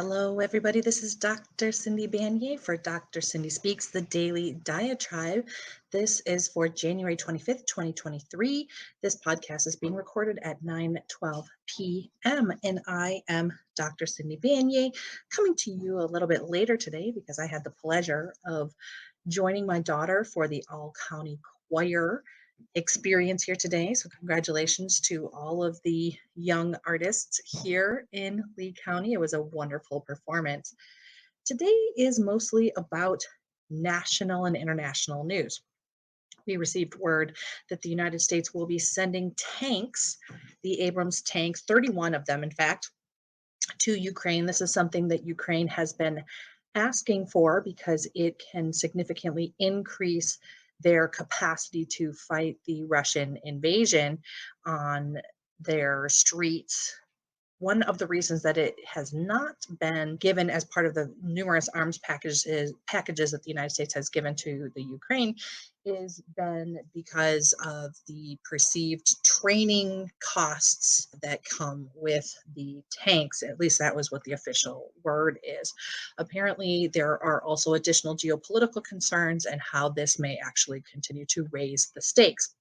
Hello, everybody. This is Dr. Cindy Banyai for Dr. Cindy Speaks, the daily diatribe. This is for January 25th, 2023. This podcast is being recorded at 9:12 p.m. and I am Dr. Cindy Banyai, coming to you a little bit later today because I had the pleasure of joining my daughter for the all-county choir experience here today. So congratulations to all of the young artists here in Lee County. It was a wonderful performance. Today is mostly about national and international news. We received word that the United States will be sending tanks, the Abrams tanks, 31 of them, in fact, to Ukraine. This is something that Ukraine has been asking for because it can significantly increase their capacity to fight the Russian invasion on their streets. One of the reasons that it has not been given as part of the numerous arms packages that the United States has given to the Ukraine is been because of the perceived training costs that come with the tanks. At least that was what the official word is. Apparently, there are also additional geopolitical concerns and how this may actually continue to raise the stakes.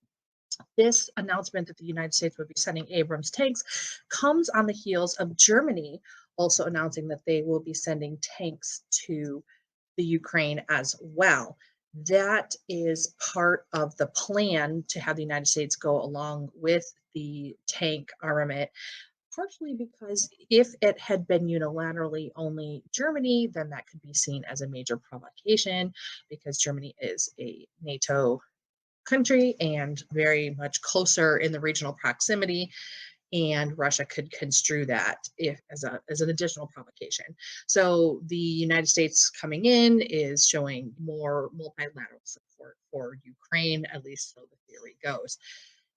This announcement that the United States would be sending Abrams tanks comes on the heels of Germany also announcing that they will be sending tanks to the Ukraine as well. That is part of the plan to have the United States go along with the tank armament, partially because if it had been unilaterally only Germany, then that could be seen as a major provocation because Germany is a NATO country and very much closer in the regional proximity, and Russia could construe that if as an additional provocation. So the United States coming in is showing more multilateral support for Ukraine, at least so the theory goes.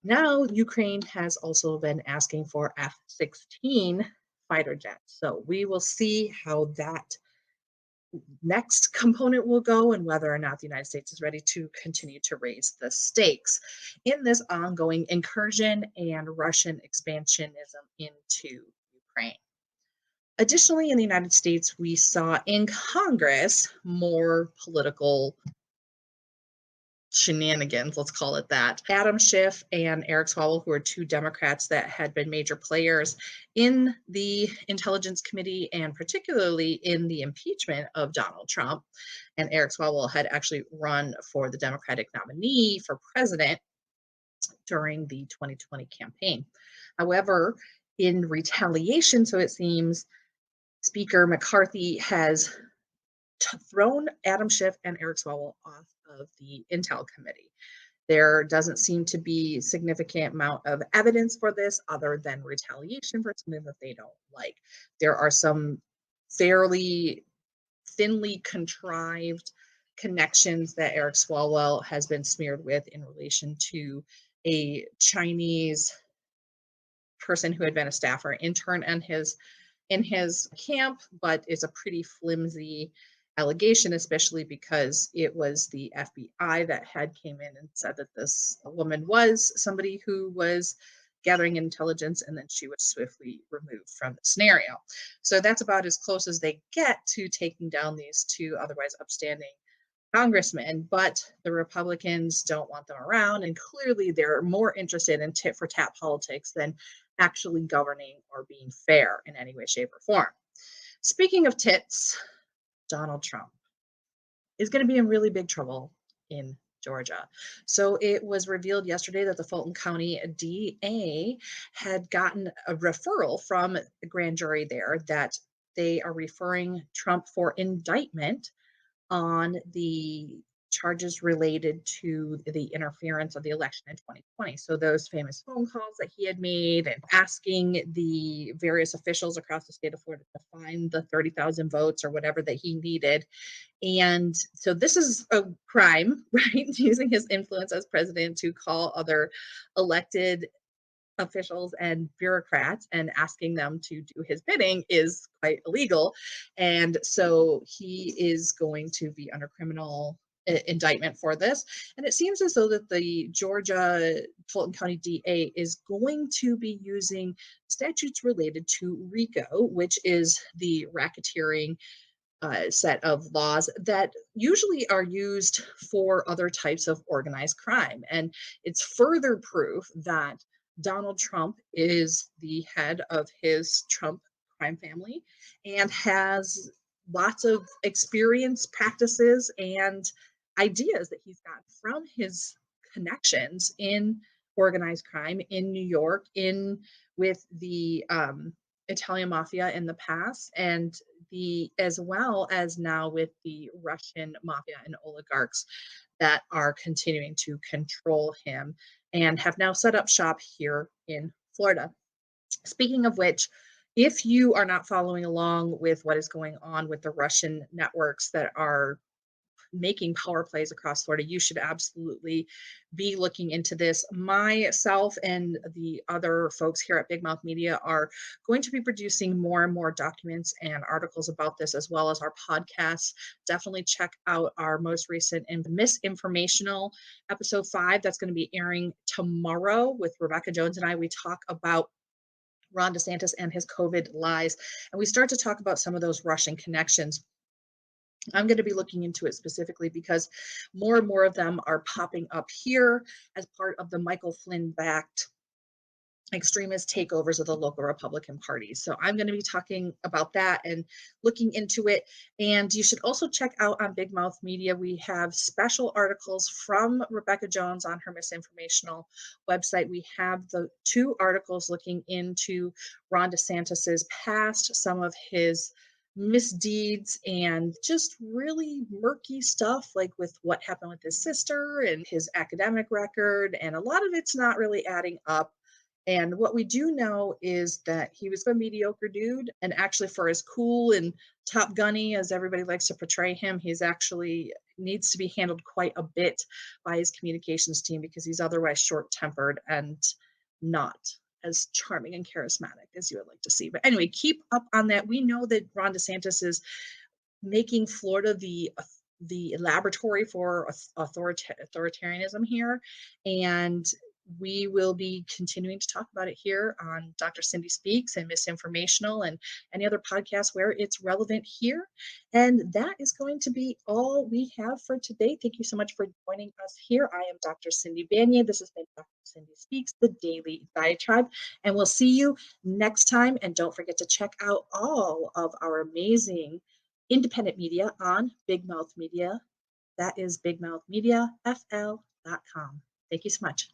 Now Ukraine has also been asking for F-16 fighter jets. So we will see how that next component will go and whether or not the United States is ready to continue to raise the stakes in this ongoing incursion and Russian expansionism into Ukraine. Additionally, in the United States, we saw in Congress more political shenanigans, let's call it that. Adam Schiff and Eric Swalwell, who are two Democrats that had been major players in the Intelligence Committee and particularly in the impeachment of Donald Trump. And Eric Swalwell had actually run for the Democratic nominee for president during the 2020 campaign. However, in retaliation, so it seems, Speaker McCarthy has thrown Adam Schiff and Eric Swalwell off of the Intel Committee. There doesn't seem to be significant amount of evidence for this other than retaliation for something that they don't like. There are some fairly thinly contrived connections that Eric Swalwell has been smeared with in relation to a Chinese person who had been a staffer intern in his camp, but it's a pretty flimsy allegation, especially because it was the FBI that had came in and said that this woman was somebody who was gathering intelligence, and then she was swiftly removed from the scenario. So that's about as close as they get to taking down these two otherwise upstanding congressmen, but the Republicans don't want them around, and clearly they're more interested in tit for tat politics than actually governing or being fair in any way, shape, or form. Speaking of tits, Donald Trump is going to be in really big trouble in Georgia. So it was revealed yesterday that the Fulton County DA had gotten a referral from the grand jury there that they are referring Trump for indictment on the charges related to the interference of the election in 2020. So those famous phone calls that he had made and asking the various officials across the state of Florida to find the 30,000 votes or whatever that he needed. And so this is a crime, right? Using his influence as president to call other elected officials and bureaucrats and asking them to do his bidding is quite illegal. And so he is going to be under criminal indictment for this. And it seems as though that the Georgia Fulton County DA is going to be using statutes related to RICO, which is the racketeering set of laws that usually are used for other types of organized crime. And it's further proof that Donald Trump is the head of his Trump crime family and has lots of experience, practices, and ideas that he's gotten from his connections in organized crime in New York, in with the Italian mafia in the past, and the as well as now with the Russian mafia and oligarchs that are continuing to control him and have now set up shop here in Florida. Speaking of which, if you are not following along with what is going on with the Russian networks that are making power plays across Florida, you should absolutely be looking into this. Myself and the other folks here at Big Mouth Media are going to be producing more and more documents and articles about this, as well as our podcasts. Definitely check out our most recent and misinformational episode 5 that's going to be airing tomorrow with Rebecca Jones and I. We talk about Ron DeSantis and his COVID lies, and we start to talk about some of those Russian connections. I'm going to be looking into it specifically because more and more of them are popping up here as part of the Michael Flynn backed extremist takeovers of the local Republican Party. So I'm going to be talking about that and looking into it. And you should also check out on Big Mouth Media. We have special articles from Rebecca Jones on her misinformational website. We have the 2 articles looking into Ron DeSantis's past, some of his misdeeds, and just really murky stuff like with what happened with his sister and his academic record. And a lot of it's not really adding up. And what we do know is that he was a mediocre dude, and actually for as cool and top gunny as everybody likes to portray him, he's actually needs to be handled quite a bit by his communications team because he's otherwise short-tempered and not as charming and charismatic as you would like to see. But anyway, keep up on that. We know that Ron DeSantis is making Florida the laboratory for authoritarianism here, and we will be continuing to talk about it here on Dr. Cindy Speaks and Misinformational and any other podcast where it's relevant here. And that is going to be all we have for today. Thank you so much for joining us here. I am Dr. Cindy Banyai. This has been Dr. Cindy Speaks, the Daily Diatribe, and we'll see you next time. And don't forget to check out all of our amazing independent media on Big Mouth Media. That is bigmouthmediafl.com. Thank you so much.